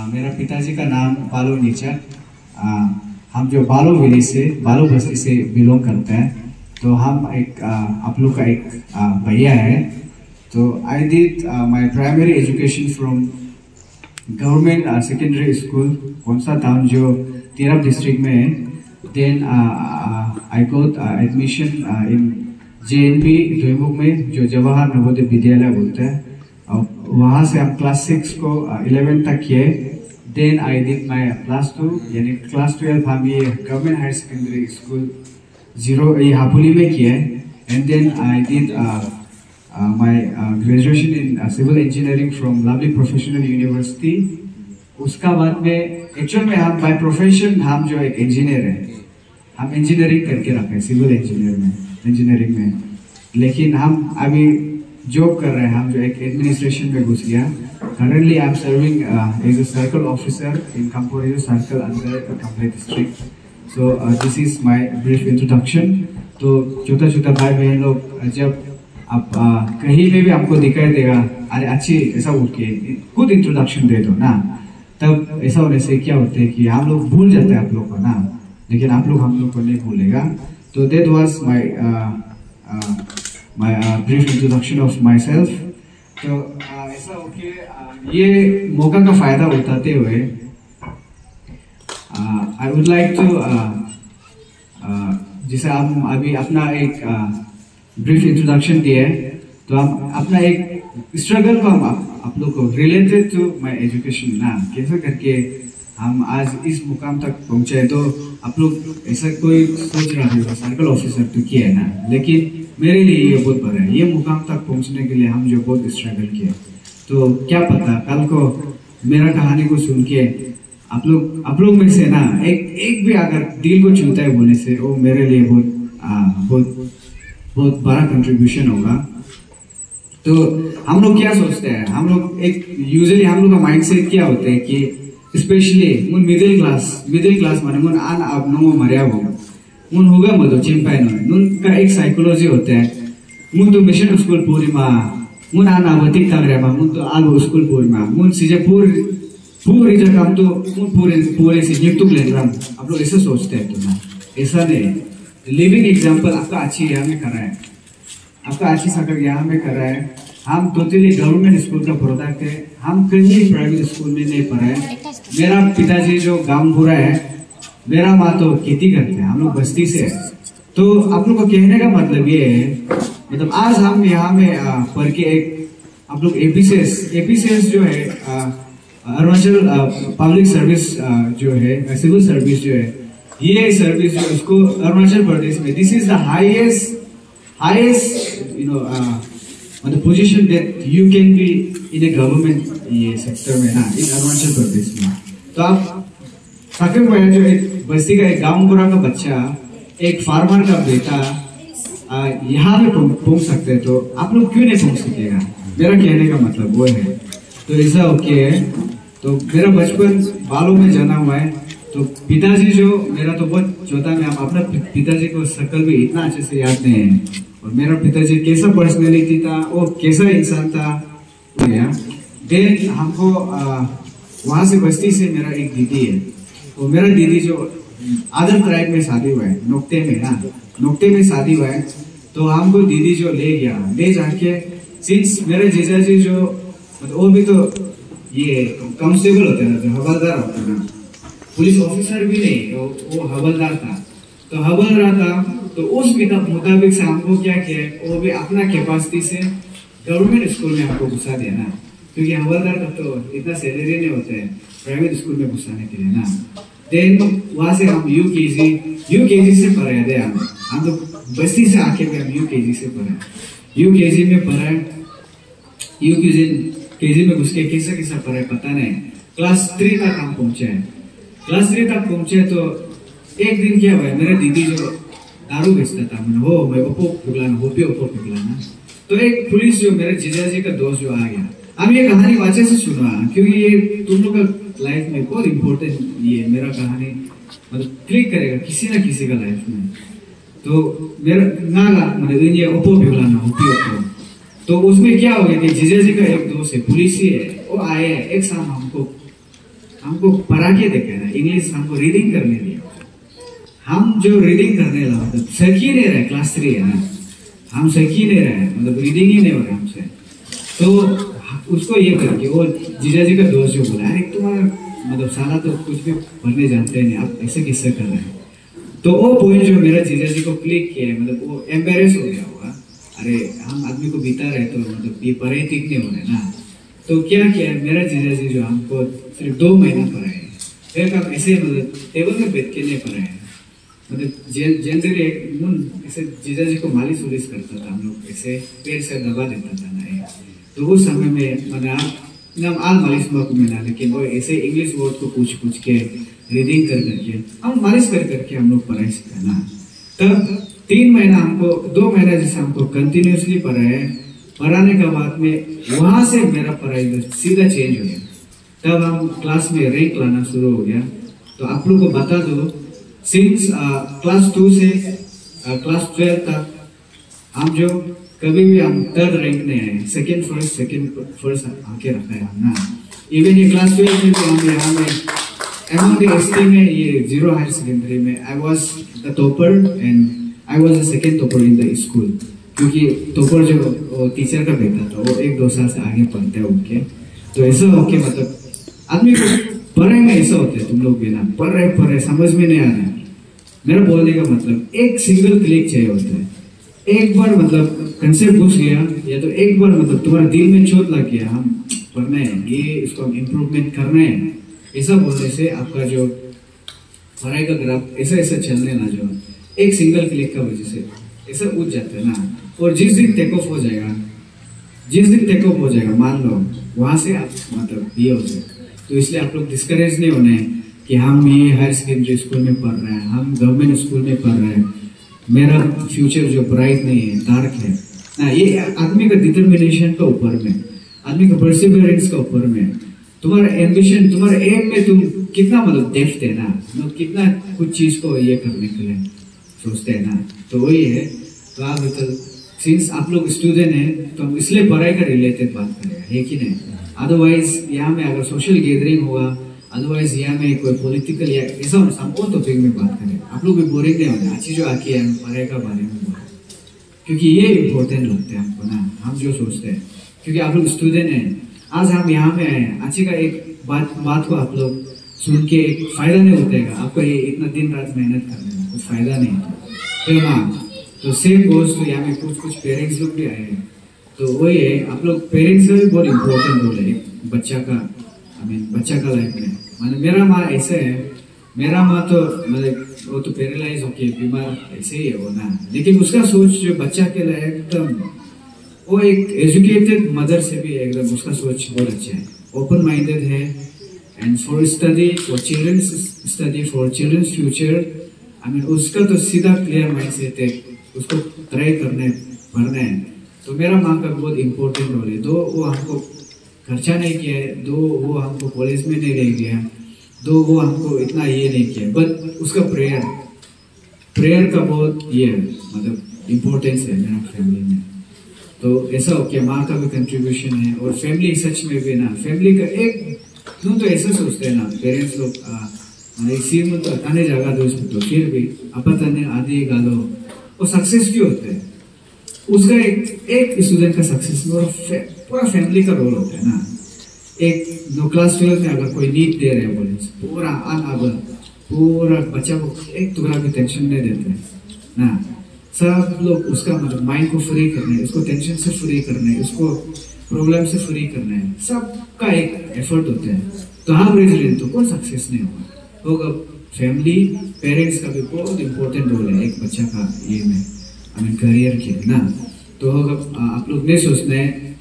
मेरा पिताजी का नाम बालू नीचक। हम जो बालू विलेज से, बालू बस्ती से बिलोंग करते हैं। तो हम एक आप लोग का एक भैया है। तो I did my primary education from government secondary school कौनसा टाउन जो तिरप डिस्ट्रिक्ट में है। Then I got admission in JNP Doimukh में, जो जवाहर नवोदय विद्यालय बोलते हैं। और वहाँ से हम क्लास 6 को 11 तक किए। Then I did my class 2 यानी क्लास 12 हम ये गवर्नमेंट हायर सेकेंडरी स्कूल 0 ये हापुली में किए। And then I did my graduation in civil engineering from Lovely Professional University. उसका बाद में एक्चुअल में हम बाय प्रोफेशन हम जो एक इंजीनियर है, हम इंजीनियरिंग करके रखे हैं सिविल इंजीनियरिंग में। लेकिन हम अभी जॉब कर रहे हैं, हम जो एक एडमिनिस्ट्रेशन में घुस गया। Currently I am serving as a circle officer in composite circle under complete district. So this is my brief introduction. तो छोटा छोटा भाई बहन लोग, जब आप कहीं में भी आपको दिखाई देगा अरे अच्छी ऐसा उठ के खुद इंट्रोडक्शन दे दो ना, तब ऐसा होने से क्या होता है कि हम लोग भूल जाते हैं आप लोग को ना, लेकिन आप लोग हम लोग को नहीं भूलेगा। तो that was my brief introduction of my self. तो ऐसा हो के ये मौका का फायदा उठाते हुए आई वुड लाइक टू जैसे हम अभी अपना एक ब्रीफ इंट्रोडक्शन दिया है, तो हम अपना एक स्ट्रगल को हम आप लोग को रिलेटेड टू माय एजुकेशन ना कैसे करके हम आज इस मुकाम तक पहुंचे। तो आप लोग ऐसा कोई सोच रहा है सर्कल ऑफिसर तो किया है ना, लेकिन मेरे लिए ये बहुत बड़ा है। ये मुकाम तक पहुंचने के लिए हम जो बहुत स्ट्रगल किया, तो क्या पता कल को मेरा कहानी को सुन के आप लोग में से ना एक भी अगर दिल को छूता है बोलने से, वो मेरे लिए बहुत बड़ा कंट्रीब्यूशन होगा। तो हम लोग क्या सोचते हैं, हम लोग एक यूजुअली हम लोग का माइंडसेट क्या होता है कि स्पेशली मुन मिडिल क्लास माने मुन आन अब नमो मरिया वो मुन होगा मदो चिंपाई नुन का एक साइकोलॉजी होता है। मुन तो मिशन स्कूल पूरी माँ मुन आन आवतिक तक रहा मुन तो आलू स्कूल पूरी माँ मुन सीजे पूरी जगह हम तो मुन पूरे से नियुक्त ले रहा। आप लोग ऐसे सोचते हैं तो ना, ऐसा नहीं। लिविंग एग्जाम्पल आपका अच्छी यहाँ में करा है, आपका अच्छी सकल यहाँ में करा है। हम टोटली गवर्नमेंट स्कूल का प्रोडक्ट है, हम कहीं प्राइवेट स्कूल में नहीं पढ़ा है। मेरा पिताजी जो गांव बुरा है, मेरा माँ तो खेती करते हैं, हम लोग बस्ती से है। तो आप लोग को कहने का मतलब ये है, मतलब आज हम यहाँ में पढ़ के एक आप लोग एपीसीएस जो है अरुणाचल पब्लिक सर्विस जो है सिविल सर्विस जो है, ये सर्विस जो उसको अरुणाचल प्रदेश में दिस इज द हाईएस्ट मतलब position that you can be in A government ये सेक्टर में ना, इन अरुणाचल प्रदेश में। तो आप साकिब भाई जो एक बस्ती का एक गांव बुरा का बच्चा, एक फार्मर का बेटा यहाँ पे पहुंच सकते हैं, तो आप लोग क्यों नहीं पहुंच सकेगा? मेरा कहने का मतलब वो है। तो ऐसा ओके है। तो मेरा बचपन बालों में जाना हुआ है। तो पिताजी जो मेरा तो बहुत छोटा में, आप अपना पिताजी को शक्ल भी इतना अच्छे से याद नहीं है, और मेरा पिताजी कैसा पर्सनैलिटी था, वो कैसा इंसान था। देन हमको वहाँ से बस्ती से मेरा एक दीदी है, तो मेरा दीदी जो आदर ट्राइब में शादी हुआ है, नोक्ते में शादी हुआ है। तो हमको दीदी जो ले जाके सिंस मेरे जीजाजी जो मतलब वो भी तो ये कांस्टेबल होते हैं ना, जो हवलदार होते हैं ना, पुलिस ऑफिसर भी नहीं, वो हवलदार था। तो हवलदार था, तो उस मुताबिक से हमको क्या किया, वो भी अपना कैपेसिटी से गवर्नमेंट स्कूल में हमको घुसा दिया ना, क्योंकि हवलदार का तो इतना सैलरी नहीं होता है प्राइवेट स्कूल में घुसाने के लिए ना। देन वहाँ से हम यूकेजी से पढ़े थे। हम तो बस्ती से आके भी हम यूकेजी से पढ़े, यूकेजी में पढ़े, यूकेजी में घुस के कैसा पढ़े पता नहीं। क्लास 3 तक हम पहुंचे। क्लास 3 तक पहुंचे तो एक दिन क्या हुआ, मेरे दीदी जो दारू बेचता था, मैं ओपो पिघलाना। तो एक पुलिस जो मेरे जीजाजी का दोस्त जो आ गया। अब ये कहानी वाचे से सुना, क्योंकि ये तुम लोग का लाइफ में बहुत इम्पोर्टेंट, ये मेरा कहानी मतलब क्लिक करेगा किसी ना किसी का लाइफ में। तो मेरा नागा मतलब ये ओपो पिघलाना तो उसमें क्या हो गया कि जीजाजी का एक दोस्त है, पुलिस ही है, वो आए एक शाम हमको हमको पढ़ा के देखे ना, इंग्लिश हमको रीडिंग करने दिया। हम जो रीडिंग करने लगा मतलब सीख ही नहीं रहे, क्लास 3 है ना, हम सीख ही नहीं रहे, मतलब रीडिंग ही नहीं हो रहा हमसे। तो उसको ये करके वो जीजा जी का दोस्त जो बोला, अरे तुम्हारा मतलब साला तो कुछ भी पढ़ने जानते नहीं, आप ऐसे किससे कर रहे हैं। तो वो पॉइंट जो मेरा जीजा जी को क्लिक किया है, मतलब वो एम्बेरेस हो गया होगा, अरे हम आदमी को बीता रहे तो मतलब ये पढ़े ठीक नहीं हो रहे ना। तो क्या किया मेरा जीजा जी जो हमको सिर्फ 2 महीना पढ़ाए, फिर हम ऐसे मतलब टेबल में बैठ के नहीं पढ़ाए, मतलब जनरली ऐसे जीजा जी को मालिश उलिश करता था, हम लोग ऐसे पैर से दबा देता था ना। तो उस समय में मतलब आल मालिश को मिला, लेकिन वो ऐसे इंग्लिश वर्ड को पूछ के रीडिंग कर करके हम मालिश कर करके हम लोग पढ़ाई सीखा ना। तब 3 महीना हमको 2 महीना जैसे हमको कंटिन्यूसली पढ़ाए, पढ़ाने के बाद में वहां से मेरा पढ़ाई सीधा चेंज हो गया। तब हम क्लास में रैंक लाना शुरू हो गया। तो आप लोग को बता दो, सिंस क्लास 2 से क्लास 12 तक हम जो कभी भी हम 3rd रैंक नहीं आए, सेकंड फर्स्ट आके रखा है हम ना। इवन ये क्लास 12 में भी हम यहाँ में among the ST में ये 0 हायर सेकेंडरी में I was the topper and I was the second topper in the school, क्योंकि टॉपर जो टीचर का बेटा था वो 1-2 साल से आगे पढ़ते हैं उनके। तो ऐसा होके मतलब आदमी को पढ़े में ऐसा होता है, तुम लोग भी ना पढ़ रहे समझ में नहीं आ रहा है। मेरा बोलने का मतलब एक सिंगल क्लिक चाहिए होता है, एक बार मतलब कंसेप्ट घुस गया, या तो एक बार मतलब तुम्हारे दिल में चोट लग गया, हम पढ़ना है ये, इसको हम इम्प्रूवमेंट करना है, ऐसा बोलने से आपका जो पढ़ाई का ग्राफ ऐसा ऐसा चलने ना, जो एक सिंगल क्लिक का वजह से ऐसा उठ जाता है ना। और जिस दिन टेक ऑफ हो जाएगा, मान लो वहां से आप मतलब ये हो जाएगा। तो इसलिए आप लोग डिस्करेज नहीं होने कि हम ये हायर सेकेंडरी स्कूल में पढ़ रहे हैं, हम गवर्नमेंट स्कूल में पढ़ रहे हैं, मेरा फ्यूचर जो ब्राइट नहीं है, डार्क है ना। ये आदमी का डिटर्मिनेशन का ऊपर में, आदमी का परसिवरेंस का ऊपर में, तुम्हारा एम्बिशन, तुम्हारा एम में तुम कितना मतलब डेप्थ है ना, मतलब कितना कुछ चीज को ये करने के लिए सोचते हैं ना। तो वही है। तो आप मतलब सिंस आप लोग स्टूडेंट हैं तो हम इसलिए पढ़ाई का रिलेटेड बात करेंगे, है कि नहीं। अदरवाइज यहाँ में अगर सोशल गैदरिंग होगा, अदरवाइज यहाँ में कोई पॉलिटिकल या ऐसा हम और टॉपिक में बात करें, आप लोग भी बोरिंग नहीं होगा। अच्छी जो आके हम पढ़ाई का बारे में बोले, क्योंकि ये इम्पोर्टेंट लगता है हमको ना, हम जो सोचते हैं, क्योंकि आप लोग स्टूडेंट हैं। आज हम यहाँ में आए, अच्छी का एक बात को आप लोग सुन के एक फायदा नहीं होता है, आपको ये इतना दिन रात मेहनत करने में कुछ फायदा नहीं होता फिर ना। तो सेम गोज तो यहाँ में कुछ पेरेंट्स लोग भी आए हैं। तो वही है, आप लोग पेरेंट्स का भी बहुत इम्पोर्टेंट रोल है बच्चा का, बच्चा का लाइफ में। मतलब मेरा माँ ऐसे है, मेरा माँ तो मतलब वो तो पैरालाइज होके बीमार ऐसे ही है वो ना, लेकिन उसका सोच जो बच्चा के लिए एकदम, वो एक एजुकेटेड मदर से भी एकदम उसका सोच बहुत अच्छा है, ओपन माइंडेड है। And for study, for childrens study, for childrens future, उसका तो सीधा क्लियर माइंड सेट है, उसको ट्राई करने पढ़ना है। तो मेरा माँ का बहुत इंपॉर्टेंट रोल है। दो वो हमको खर्चा नहीं किया है, दो वो हमको कॉलेज में नहीं ले गया, दो वो हमको इतना ये नहीं किया, बट उसका प्रेयर का बहुत ये मतलब इम्पोर्टेंस है मेरा फैमिली में। तो ऐसा हो कि माँ का भी कंट्रीब्यूशन है, और फैमिली सच में भी ना, फैमिली का एक तुम तो ऐसा सोचते हैं ना पेरेंट्स लोग, इसी में तो अताने जगह दो, तो फिर भी अपने आदि गालो वो सक्सेस क्यों होते हैं। उसका एक स्टूडेंट का सक्सेस में पूरा फैमिली का रोल होता है ना। एक 9 क्लास 12 में अगर कोई नीट दे रहे हैं बोले, पूरा अनअबल पूरा बच्चा को एक टुकड़ा भी टेंशन नहीं देते ना। सब लोग उसका मतलब माइंड को फ्री करना है, उसको टेंशन से फ्री करना है, उसको प्रॉब्लम से फ्री करना है, सबका एक एफर्ट होता है। तो हम रेजिडेंट तो कोई सक्सेस नहीं होगा। फैमिली पेरेंट्स का भी बहुत इंपॉर्टेंट रोल है एक बच्चा का ये में करियर के ना। तो आप लोग नहीं सोचते हैं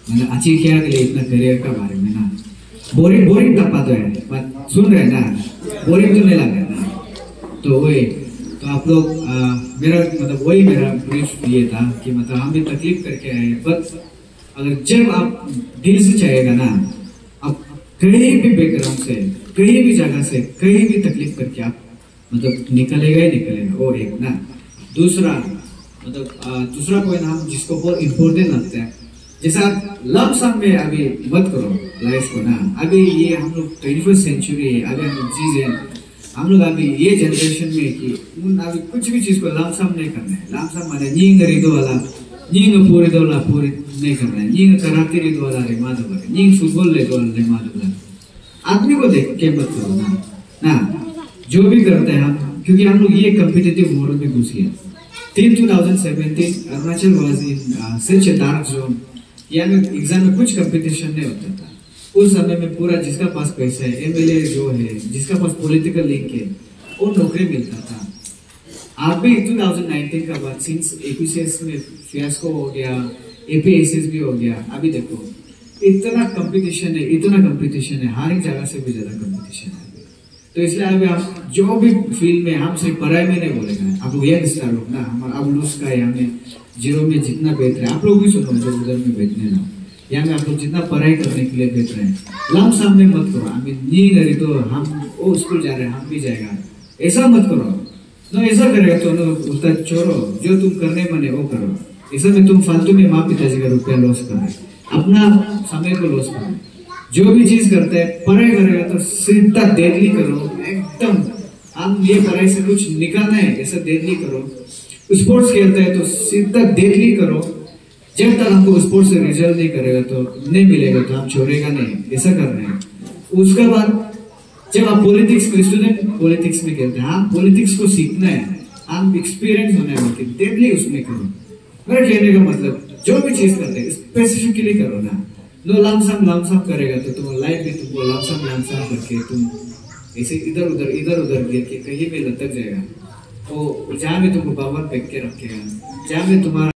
मतलब अच्छी क्या के लिए इतना करियर का बारे में ना, बोरिंग टप्पा तो है, बात सुन रहे ना, बोरिंग तो नहीं लग रहा ना। तो वही तो आप लोग मेरा मतलब वही मेरा ब्रीफ ये था कि मतलब हम भी तकलीफ करके आए, बट अगर जब आप दिल से चाहेगा ना, आप कहीं भी बैकग्राउंड से, कहीं भी जगह से, कहीं भी तकलीफ करके आप मतलब निकलेगा ही निकलेगा। और एक ना दूसरा मतलब दूसरा पॉइंट हम जिसको बहुत इम्पोर्टेंट लगता है, जैसा आप लमसम में अभी मत करो लाइफ को ना। अभी ये हम लोग 21st सेंचुरी है, अभी हम लोग चीजें हम लोग अभी ये जनरेशन में कि अभी कुछ भी चीज को लमसम नहीं करना है। लमसम माने नींग रिदो वाला नींग पूरे दो ला पूरे नहीं करना है। नींग कराते रिदो वाला रे माधव वाला नींग फुटबॉल ले दो रे माधव वाला आदमी को देख के मत करो ना जो भी करते हैं हम, क्योंकि हम लोग ये कम्पिटिटिव मोड में घुस गए। 2017 Arunachal was in such a dark zone. यानी एग्जाम में कुछ कंपटीशन नहीं होता था उस समय में। पूरा जिसका पास पैसा है, एमएलए जो है, जिसका पास पॉलिटिकल लिंक है, वो नौकरी मिलता था। आप भी 2019 का बाद सिंस एपीसीएस में फियास्को हो गया, एपीएसएस भी हो गया, अभी देखो इतना कंपटीशन है, इतना कंपटीशन है, हर एक जगह से भी ज्यादा कंपटीशन है। तो इसलिए अभी आप जो भी फील्ड में, हम सिर्फ पढ़ाई में नहीं बोलेगा, आप लोग यह स्टार लोग ना, हमारा अब लूज का यहाँ में जीरो में जितना बेच रहे हैं, आप लोग भी सुनो जो उधर में बेचने ना, यहाँ में आप लोग जितना पढ़ाई करने के लिए बेच रहे हैं, लम सामने मत करो। हमें नहीं करी तो हम वो स्कूल जा रहे हैं, हम भी जाएगा, ऐसा मत करो। नो ऐसा करेगा तो उसका छोड़ो, जो तुम करने मने वो करो। ऐसा में तुम फालतू में माँ पिताजी का रुपया लॉस कर रहे, अपना समय को लॉस करो। जो भी चीज करते हैं, पढ़ाई करेगा तो सीधा डेली करो एकदम। हम ये पढ़ाई से कुछ निकालना है, ऐसा डेली करो। स्पोर्ट्स खेलते हैं तो सीधा डेली करो। जब तक हमको स्पोर्ट्स से रिजल्ट नहीं करेगा तो नहीं मिलेगा, तो हम छोड़ेगा नहीं, ऐसा करना है। उसके बाद जब आप पॉलिटिक्स में, स्टूडेंट पॉलिटिक्स में खेलते हैं, हम पॉलिटिक्स को सीखना है, हम एक्सपीरियंस होने वाले, डेली उसमें करो। मेरा कहने का मतलब जो भी चीज करते हैं स्पेसिफिकली करो ना। नो लमसम करेगा तो तुम लाइफ में तुमको लमसम करके तुम ऐसे इधर उधर गिर के कहीं भी लटक जाएगा। तो जहाँ में तुमको भगवान फेंक के रखेगा, जहाँ में तुम्हारा